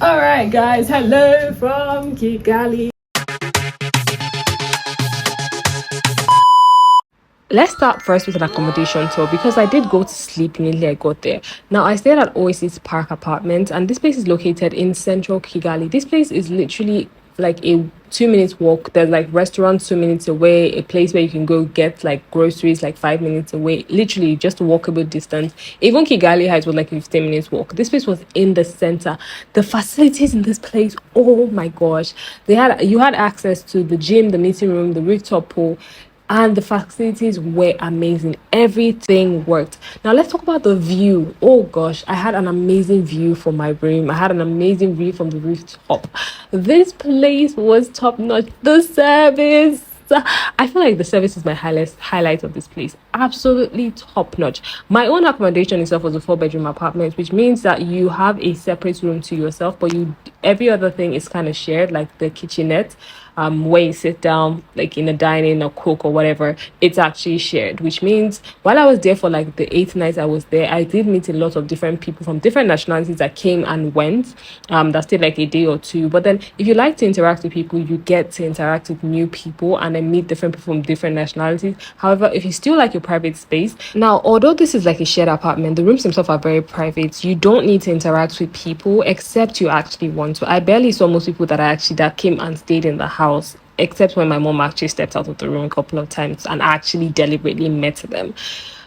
All right, guys. Hello from Kigali. Let's start first with an accommodation tour because I did go to sleep immediately I got there. Now, I stayed at Oasis Park Apartments, and this place is located in central Kigali. This place is literally like a 2 minutes walk. There's like restaurants 2 minutes away, a place where you can go get like groceries like 5 minutes away, literally just a walkable distance. Even Kigali Heights was like a 15 minutes walk. This place was in the center. The facilities in this place, oh my gosh, you had access to the gym, the meeting room, the rooftop pool, and the facilities were amazing. Everything worked. Now let's talk about the view. Oh gosh, I had an amazing view from my room. I had an amazing view from the rooftop. This place was top notch. The service, I feel like the service is my highlight of this place. Absolutely top notch. My own accommodation itself was a 4 bedroom apartment, which means that you have a separate room to yourself, but every other thing is kind of shared, like the kitchenette, where you sit down, like in a dining or cook or whatever. It's actually shared, which means while I was there for like the 8 nights I was there, I did meet a lot of different people from different nationalities that came and went. That stayed like a day or two. But then, if you like to interact with people, you get to interact with new people and then meet different people from different nationalities. However, if you still like your private space, now although this is like a shared apartment, the rooms themselves are very private. You don't need to interact with people except you actually want to. I barely saw most people that came and stayed in the house, except when my mom actually stepped out of the room a couple of times and actually deliberately met them.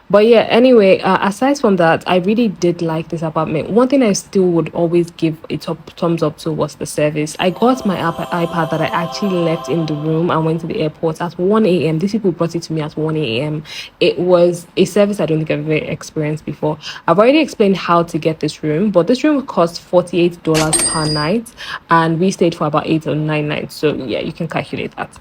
But yeah, anyway, aside from that, I really did like this apartment. One thing I still would always give a thumbs up to was the service. I got my iPad that I actually left in the room and went to the airport at 1 a.m. These people brought it to me at 1 a.m. It was a service I don't think I've ever experienced before. I've already explained how to get this room, but this room cost $48 per night, and we stayed for about 8 or 9 nights. So yeah, you can calculate that.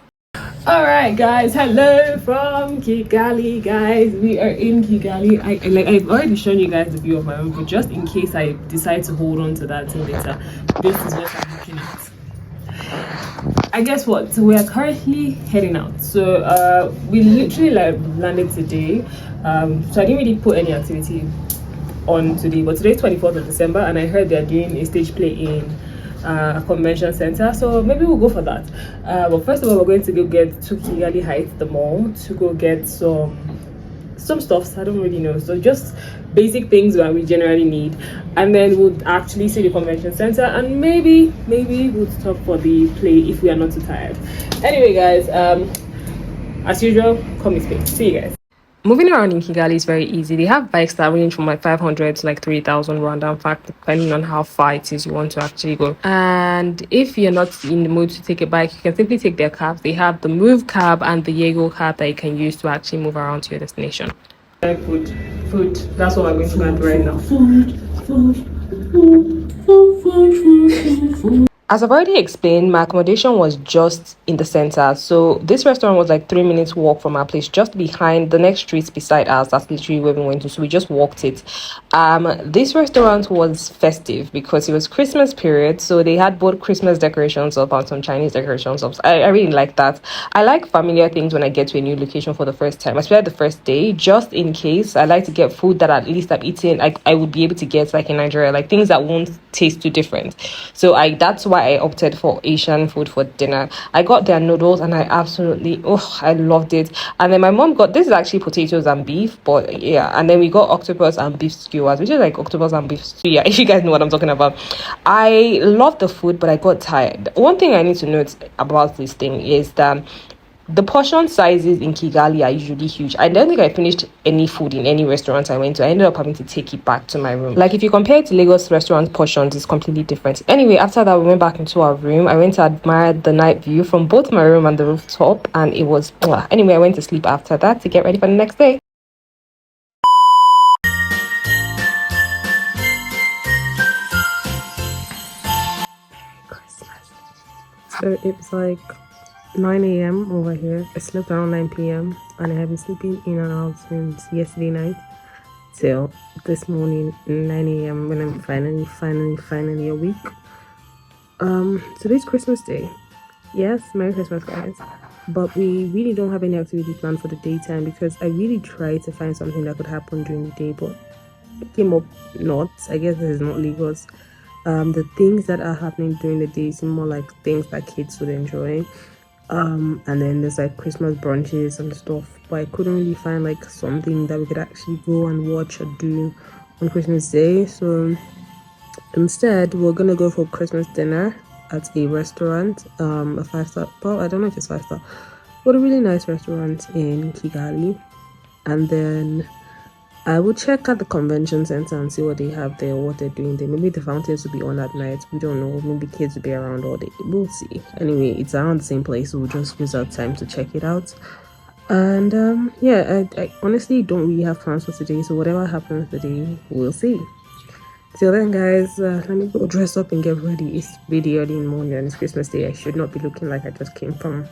All right, guys. Hello from Kigali, guys. We are in Kigali. I've already shown you guys the view of my room, but just in case I decide to hold on to that till later, this is what I'm looking at. I guess what? So we are currently heading out. So we literally like landed today. So I didn't really put any activity on today, but today's 24th of December, and I heard they're doing a stage play in a convention center, so maybe we'll go for that. But first of all, we're going to go get to Kigali Heights, the mall, to go get some stuff. I don't really know, so just basic things that we generally need, and then we'll actually see the convention center, and maybe we'll stop for the play if we are not too tired. Anyway, guys, as usual, come with me. See you guys. Moving around in Kigali is very easy. They have bikes that range from like 500 to like 3,000 Rwanda. In fact, depending on how far it is you want to actually go. And if you're not in the mood to take a bike, you can simply take their cabs. They have the Move cab and the Yego cab that you can use to actually move around to your destination. Food. That's what I'm going to grab right now. Food. As I've already explained, my accommodation was just in the center. So this restaurant was like 3 minutes walk from our place, just behind the next streets beside us. That's literally where we went to. So we just walked it. This restaurant was festive because it was Christmas period. So they had both Christmas decorations up and some Chinese decorations up. I really like that. I like familiar things when I get to a new location for the first time, especially the first day, just in case. I like to get food that at least I've eaten, I would be able to get like in Nigeria, like things that won't taste too different. So that's why I opted for Asian food for dinner. I got their noodles and I loved it. And then my mom got, this is actually potatoes and beef, but yeah, and then we got octopus and beef skewers, which is like octopus and beef stew. Yeah, if you guys know what I'm talking about. I love the food, but I got tired. One thing I need to note about this thing is that the portion sizes in Kigali are usually huge. I don't think I finished any food in any restaurant I went to. I ended up having to take it back to my room. Like if you compare it to Lagos restaurant portions, it's completely different. Anyway, after that, we went back into our room. I went to admire the night view from both my room and the rooftop, and it was anyway, I went to sleep after that to get ready for the next day. So it's like 9 a.m. over here. I slept around 9 p.m. and I have been sleeping in and out since yesterday night till this morning 9 a.m. when I'm finally awake. Today's Christmas Day. Yes, Merry Christmas, guys. But we really don't have any activity planned for the daytime because I really tried to find something that could happen during the day, but it came up not. I guess this is not Lagos. The things that are happening during the day seem more like things that kids would enjoy. And then there's like Christmas brunches and stuff, but I couldn't really find like something that we could actually go and watch or do on Christmas Day. So instead, we're gonna go for Christmas dinner at a restaurant, a 5-star. Well, I don't know if it's 5-star, but a really nice restaurant in Kigali. And then I will check out the convention center and see what they have there, what they're doing there. Maybe the fountains will be on at night. We don't know. Maybe kids will be around all day. We'll see. Anyway, it's around the same place, so we'll just use our time to check it out. And yeah, I honestly don't really have plans for today, so whatever happens today, we'll see. Till then, guys, let me go dress up and get ready. It's really early in the morning and it's Christmas Day. I should not be looking like I just came from,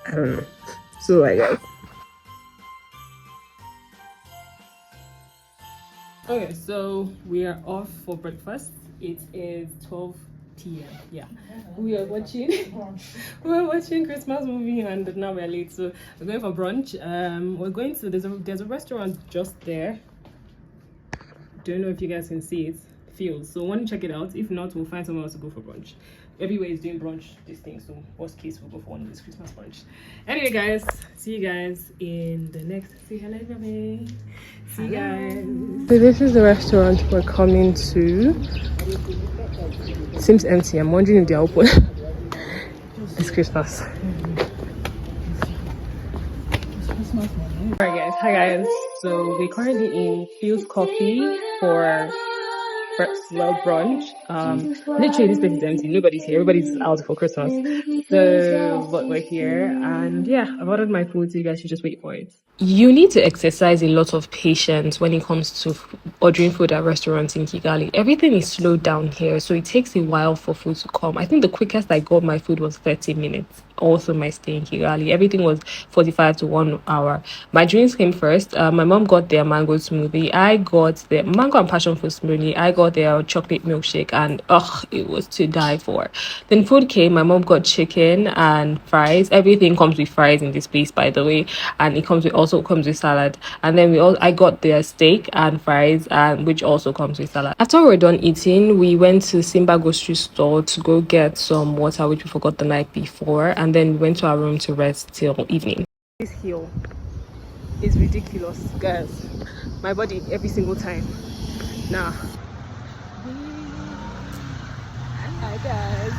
I don't know. So, guys. Okay, so we are off for breakfast. It is 12 p.m. Yeah, we are watching Christmas movie and now we're late, so we're going for brunch. We're going to there's a restaurant just there. Don't know if you guys can see it. Feels so want to check it out. If not, we'll find somewhere else to go for brunch. Everywhere is doing brunch this thing, so worst case we'll go for one of these Christmas brunch. Anyway, guys, see you guys in the next. Say hello, baby. See you guys. So this is the restaurant we're coming to. Seems empty. I'm wondering if they're open. It's Christmas. Alright guys, hi guys. So we're currently in Fields Coffee for brunch. Literally this place is empty. Nobody's here. Everybody's out for Christmas. So but we're here and yeah, I've ordered my food, so you guys should just wait for it. You need to exercise a lot of patience when it comes to ordering food at restaurants in Kigali. Everything is slowed down here, so it takes a while for food to come. I think the quickest I got my food was 30 minutes. Also, my stay in Kigali, everything was 45 to 1 hour. My drinks came first. My mom got their mango smoothie. I got the mango and passion fruit smoothie. I got their chocolate milkshake, and it was to die for. Then food came. My mom got chicken and fries. Everything comes with fries in this place, by the way, and it also comes with salad. And then I got their steak and fries, and which also comes with salad. After we were done eating, we went to Simba grocery store to go get some water, which we forgot the night before, and then we went to our room to rest till evening. This hill is ridiculous, guys. My body every single time. Nah. Hi guys.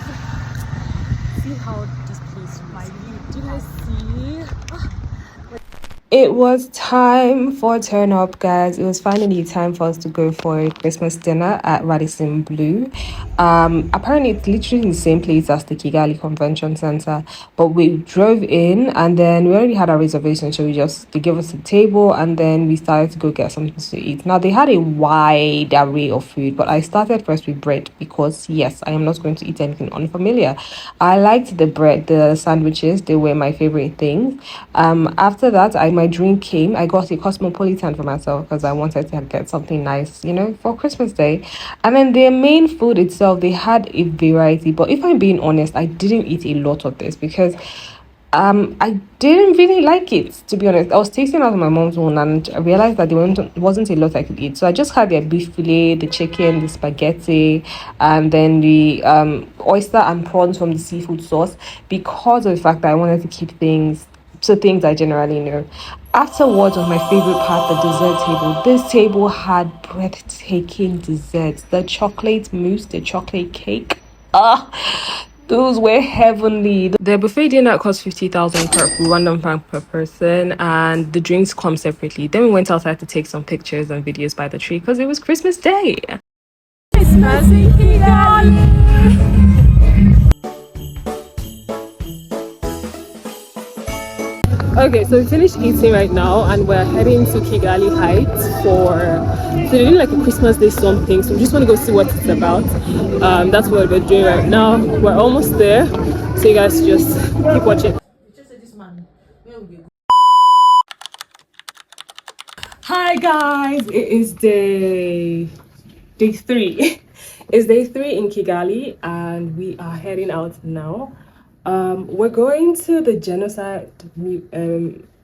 See how this place might be. Do you guys see? It was time for turn up, guys. It was finally time for us to go for a Christmas dinner at Radisson Blue. Apparently it's literally the same place as the Kigali Convention Center, but we drove in and then we already had our reservation, so they gave us a table and then we started to go get something to eat. Now they had a wide array of food, but I started first with bread because yes, I am not going to eat anything unfamiliar. I liked the bread, the sandwiches, they were my favorite things. After that, my drink came. I got a cosmopolitan for myself because I wanted to get something nice, for Christmas Day. And then their main food itself, they had a variety, but if I'm being honest, I didn't eat a lot of this because I didn't really like it, to be honest. I was tasting out of my mom's own and I realized that there wasn't a lot I could eat. So I just had their beef fillet, the chicken, the spaghetti, and then the oyster and prawns from the seafood sauce because of the fact that I wanted to keep things I generally know. Afterwards, was my favorite part, the dessert table. This table had breathtaking desserts. The chocolate mousse, the chocolate cake. Those were heavenly. The buffet dinner cost 50,000 per Rwandan franc per person, and the drinks come separately. Then we went outside to take some pictures and videos by the tree because it was Christmas Day. Christmas in Kigali. Okay, so we finished eating right now and we're heading to Kigali Heights so they're doing like a Christmas Day something, so we just want to go see what it's about. That's what we're doing right now. We're almost there, so you guys just keep watching. Hi guys, it is day 3. It's day 3 in Kigali and we are heading out now. We're going to the Genocide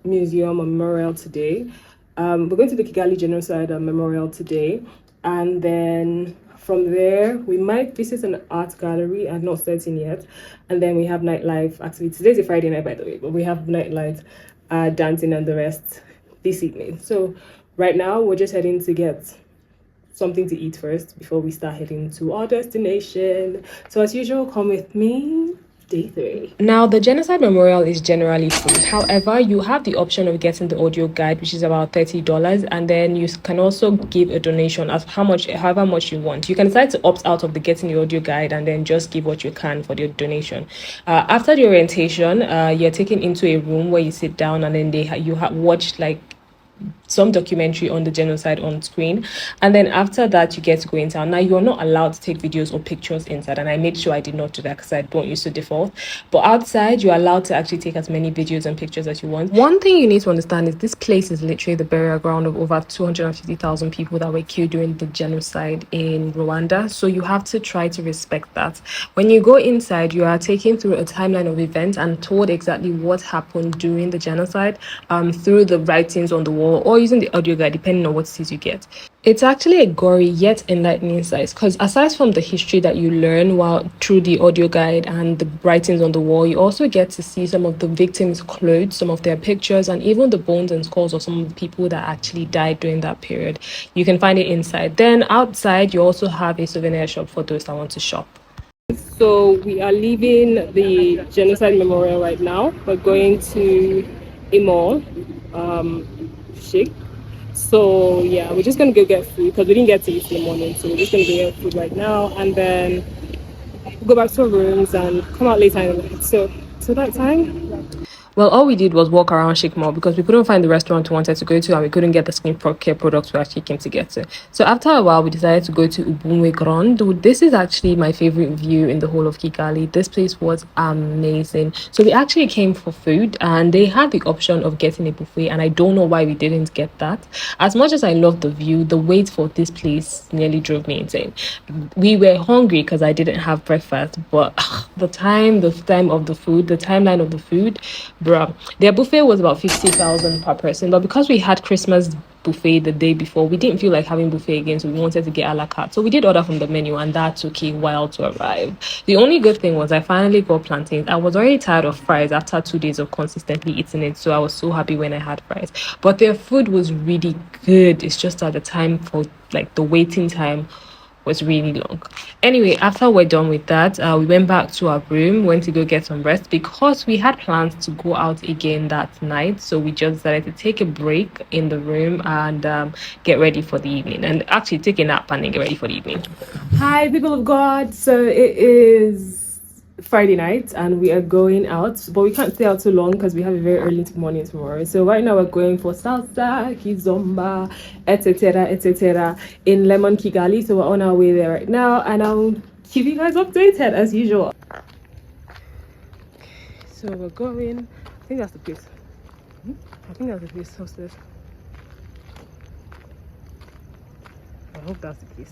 Museum Memorial today. We're going to the Kigali Genocide Memorial today, and then From there, we might visit an art gallery. I'm not certain yet. And then we have nightlife activities. Today's a Friday night, by the way, but we have nightlife, dancing, and the rest this evening. So right now, we're just heading to get something to eat first before we start heading to our destination. So as usual, come with me. Day 3. Now, the Genocide Memorial is generally free. However, you have the option of getting the audio guide, which is about $30, and then you can also give a donation as however much you want. You can decide to opt out of the getting the audio guide and then just give what you can for the donation. After the orientation, you're taken into a room where you sit down, and then you watch like some documentary on the genocide on screen, and then after that you get to go inside. Now, you're not allowed to take videos or pictures inside, and I made sure I did not do that because I don't use to default, but outside you're allowed to actually take as many videos and pictures as you want. One thing you need to understand is this place is literally the burial ground of over 250,000 people that were killed during the genocide in Rwanda, so you have to try to respect that. When you go inside, you are taken through a timeline of events and told exactly what happened during the genocide, through the writings on the wall or using the audio guide, depending on what it is you get. It's actually a gory yet enlightening size, because aside from the history that you learn while through the audio guide and the writings on the wall, you also get to see some of the victims' clothes, some of their pictures, and even the bones and skulls of some of the people that actually died during that period. You can find it inside. Then outside, you also have a souvenir shop for those that want to shop. So we are leaving the Genocide Memorial right now. We're going to a mall, Chic. So yeah, we're just gonna go get food because we didn't get to eat in the morning. So we're just gonna go get food right now, and then go back to our rooms and come out later in the night. So that time. Well, all we did was walk around Chic Mall because we couldn't find the restaurant we wanted to go to, and we couldn't get the skincare products we actually came to get to. So after a while, we decided to go to Ubumwe Grande. This is actually my favorite view in the whole of Kigali. This place was amazing. So we actually came for food, and they had the option of getting a buffet, and I don't know why we didn't get that. As much as I love the view, the wait for this place nearly drove me insane. We were hungry because I didn't have breakfast, but the time of the food, the timeline of the food, bruh, their buffet was about 50,000 per person, but because we had Christmas buffet the day before, we didn't feel like having buffet again, so we wanted to get a la carte. So we did order from the menu, and that took a while to arrive. The only good thing was I finally got plantains. I was already tired of fries after 2 days of consistently eating it, so I was so happy when I had fries. But their food was really good. It's just at the time for like the waiting time was really long. Anyway, after we're done with that, we went back to our room, went to go get some rest because we had plans to go out again that night. So we just decided to take a break in the room and get ready for the evening, and actually take a nap and then get ready for the evening. Hi, people of God. So it is Friday night and we are going out, but we can't stay out too long because we have a very early morning tomorrow. So right now we're going for salsa, Kizomba, etc in Lemon Kigali. So we're on our way there right now, and I'll keep you guys updated as usual. So we're going, I think that's the place. I think that's the place upstairs. I hope that's the place.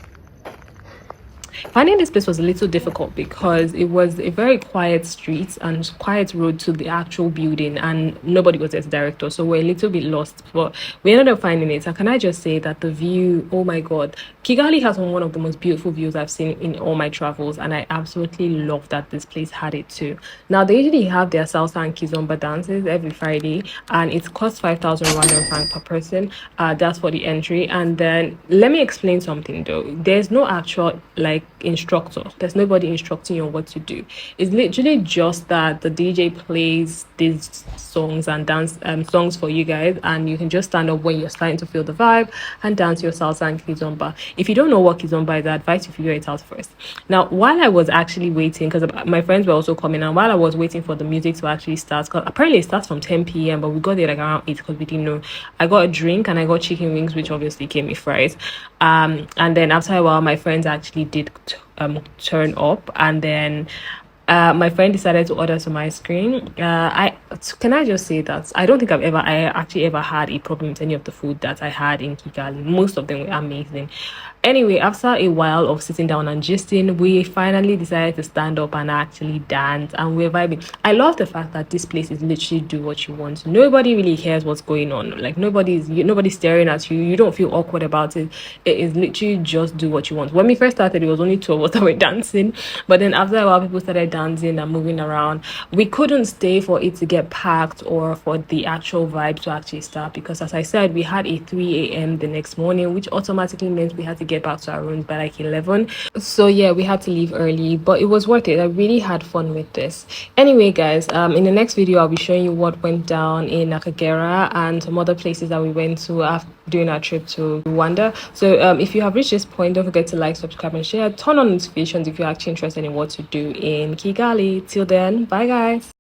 Finding this place was a little difficult because it was a very quiet street and quiet road to the actual building, and nobody was there to direct us, so we're a little bit lost, but we ended up finding it. And can I just say that the view, oh my god, Kigali has one of the most beautiful views I've seen in all my travels, and I absolutely love that this place had it too. Now, they usually have their salsa and Kizomba dances every Friday, and it costs 5,000 Rwandan franc per person. That's for the entry. And then let me explain something though. There's no actual like instructor. There's nobody instructing you on what to do. It's literally just that the DJ plays these songs and dance songs for you guys, and you can just stand up when you're starting to feel the vibe and dance your salsa and Kizomba. If you don't know what Kizomba is, I advise you figure it out first. Now, while I was actually waiting, because my friends were also coming, and while I was waiting for the music to actually start, because apparently it starts from 10 p.m, but we got there like around 8 because we didn't know. I got a drink and I got chicken wings, which obviously came with fries. And then after a while, my friends actually did turn up, and then my friend decided to order some ice cream. can I just say that I don't think I actually ever had a problem with any of the food that I had in Kigali. Most of them were amazing. Anyway, after a while of sitting down and gisting, we finally decided to stand up and actually dance, and we're vibing. I love the fact that this place is literally do what you want. Nobody really cares what's going on. Like nobody's staring at you. You don't feel awkward about it. It is literally just do what you want. When we first started, it was only two of us that were dancing, but then after a while, people started dancing and moving around. We couldn't stay for it to get packed or for the actual vibe to actually start because, as I said, we had a 3 a.m. the next morning, which automatically meant we had to get back to our rooms by like 11. So yeah, we had to leave early, but it was worth it. I really had fun with this. Anyway, guys, in the next video, I'll be showing you what went down in Akagera and some other places that we went to after during our trip to Rwanda. So if you have reached this point, don't forget to like, subscribe, and share. Turn on notifications if you're actually interested in what to do in Kigali. Till then, bye guys.